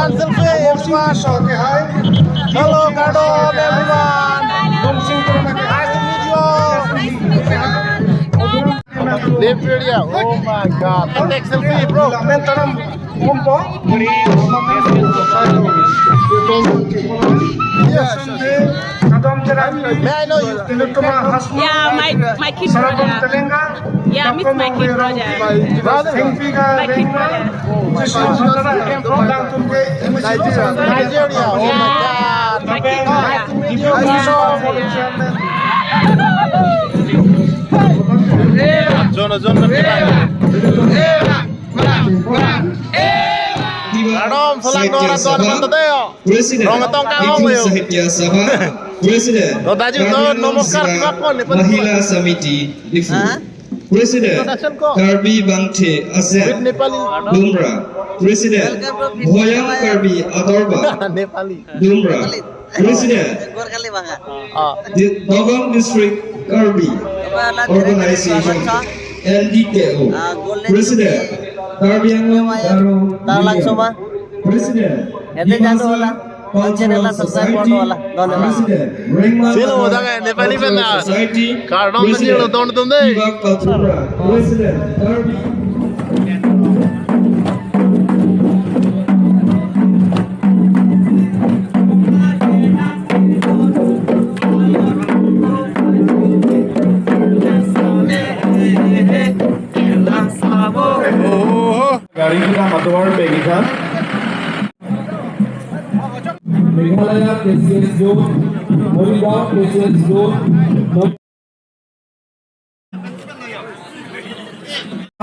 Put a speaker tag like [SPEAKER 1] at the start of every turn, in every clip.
[SPEAKER 1] One selfie, everyone. Hello, Kardom, everyone. Nice to meet you. Live video. Oh my God. Take selfie, bro. Yes. May I know you?
[SPEAKER 2] Yeah, my kid brother. Yeah, meet my kid brother.
[SPEAKER 1] Brother?
[SPEAKER 2] My kid brother.
[SPEAKER 1] Nigeria. Oh my God.
[SPEAKER 2] My kid
[SPEAKER 1] Nice to
[SPEAKER 2] brother.
[SPEAKER 1] meet you. Kardom, salam doa bantu deo.
[SPEAKER 3] Presiden
[SPEAKER 1] Rometong kang
[SPEAKER 3] Ibu
[SPEAKER 1] yo.
[SPEAKER 3] Sahitya Sabha Presiden
[SPEAKER 1] Lo taju to nomokar pakon ni
[SPEAKER 3] Mahila Samiti Difu Presiden
[SPEAKER 1] Introduction ko.
[SPEAKER 3] Karbi Bangte
[SPEAKER 1] With
[SPEAKER 3] Azem
[SPEAKER 1] Nepali.
[SPEAKER 3] Dumra Presiden Boyang Karbi Atorba
[SPEAKER 1] Nepali.
[SPEAKER 3] Dumra Presiden Dogong District Karbi Organization NDKO Presiden Karbi Angon Daro Presiden
[SPEAKER 1] Silo mo danga Nepali benda. Kardom ni lo don tunde.
[SPEAKER 3] Presiden Karbi
[SPEAKER 4] गाड़ी kita Matuwar Pegikan Meghalaya KCS Zone Moribang KCS Zone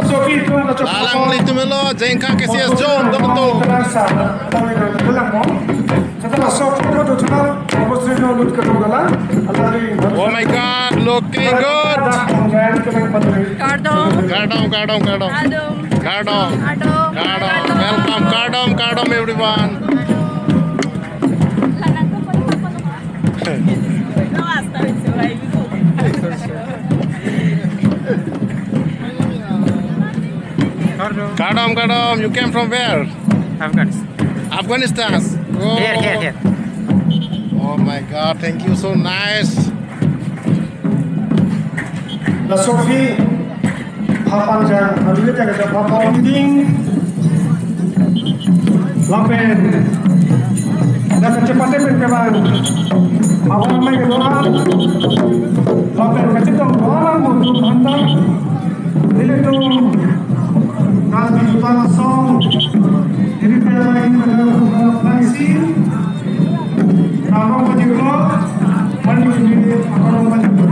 [SPEAKER 4] Sofi itu
[SPEAKER 1] Alang litu melo jengka KCS Zone betul.
[SPEAKER 4] setelah Sofi itu cuma mesti lut ketugala
[SPEAKER 1] Oh my God, looking good.
[SPEAKER 2] Kardom.
[SPEAKER 1] Kardom.
[SPEAKER 2] Kardom.
[SPEAKER 1] Kardom. Welcome, Kardom, everyone. Kardom, you came from where? Afghanistan. Oh.
[SPEAKER 5] Here.
[SPEAKER 1] Oh my God, thank you, so nice.
[SPEAKER 4] La Sofi Papan Jan Habibie jaga Papan Ding Lapen dan kecepatan pencegahan awal mai kedua Lapen kecepatan orang mundur hantar ini tu nanti utama song ini pelayan nasi orang menjual mandi ini orang menjual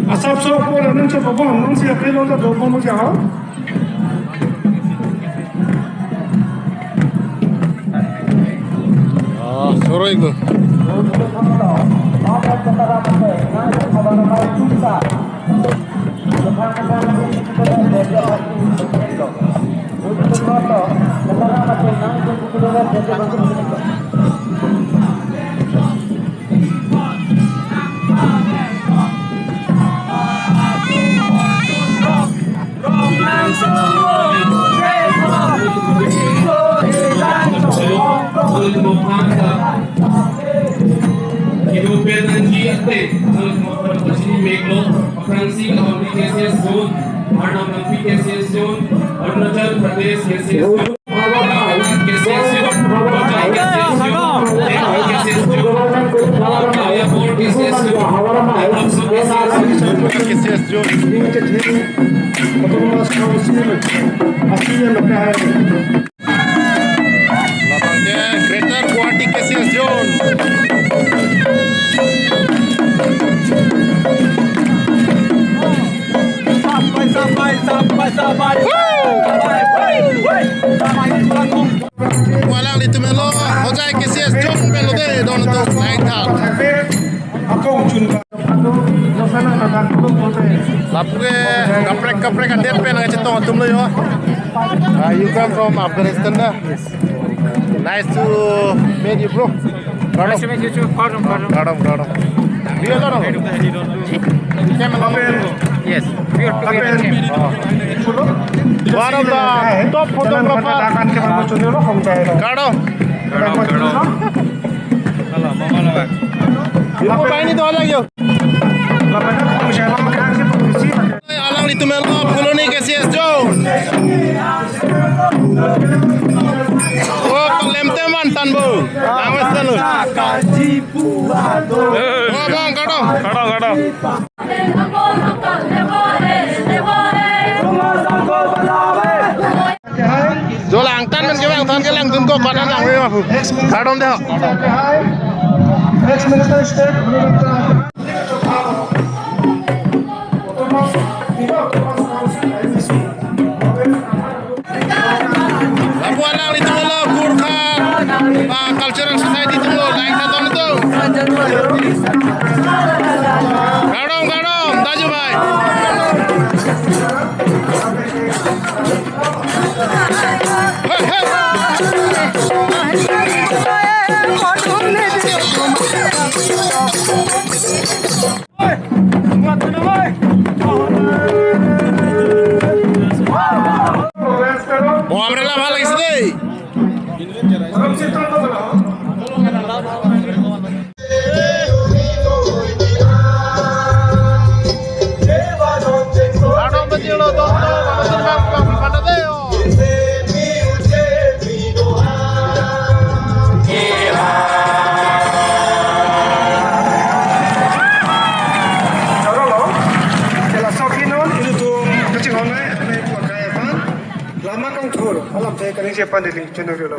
[SPEAKER 4] asap sok pun ada coba pun, nung siapa yang ada dua pun macam
[SPEAKER 1] Oh, suruh itu.
[SPEAKER 6] European Energy Update Meglo, Fransi Lahori KCS Zone, Arnav KCS Zone, Arunachal Pradesh KCS Zone, KCS Zone, Bajaj KCS Zone, Delhi KCS Zone, Ayapur KCS Zone,
[SPEAKER 1] KCS Zone. Lapangnya Greater Guwahati KCS Zone. Walang dito melo, hojai KCS Zone melo de don to naik thang.
[SPEAKER 4] Aku cun
[SPEAKER 1] Lapke kaprek adet pe nang cetong tum lo yo. You come from Afghanistan na? Yes. Nice to meet you, bro. Nice to meet you too. Kadam. Dia kadam. Yes. One of the top photographer. Kadam. Apa ini tu alang yo? Alang itu melo koloni KCS Jones. Oh, lem teman tan bu. Awas talu. Oh, bang kadang. Jo lang tan men ke bang tan ke lang tun ko kanan lang we ma fu. Kadang deh.
[SPEAKER 4] Ex-Minister State
[SPEAKER 1] Labuan lang itu melo Gurkha Cultural Society itu melo lain tahun itu. Kadang, taju bhai. Mau umbrella bhal lagise dei. Kadang bajilo dosto manusur pada deo.
[SPEAKER 4] Lama kang tur, alam saya kan siapa di channel dulu.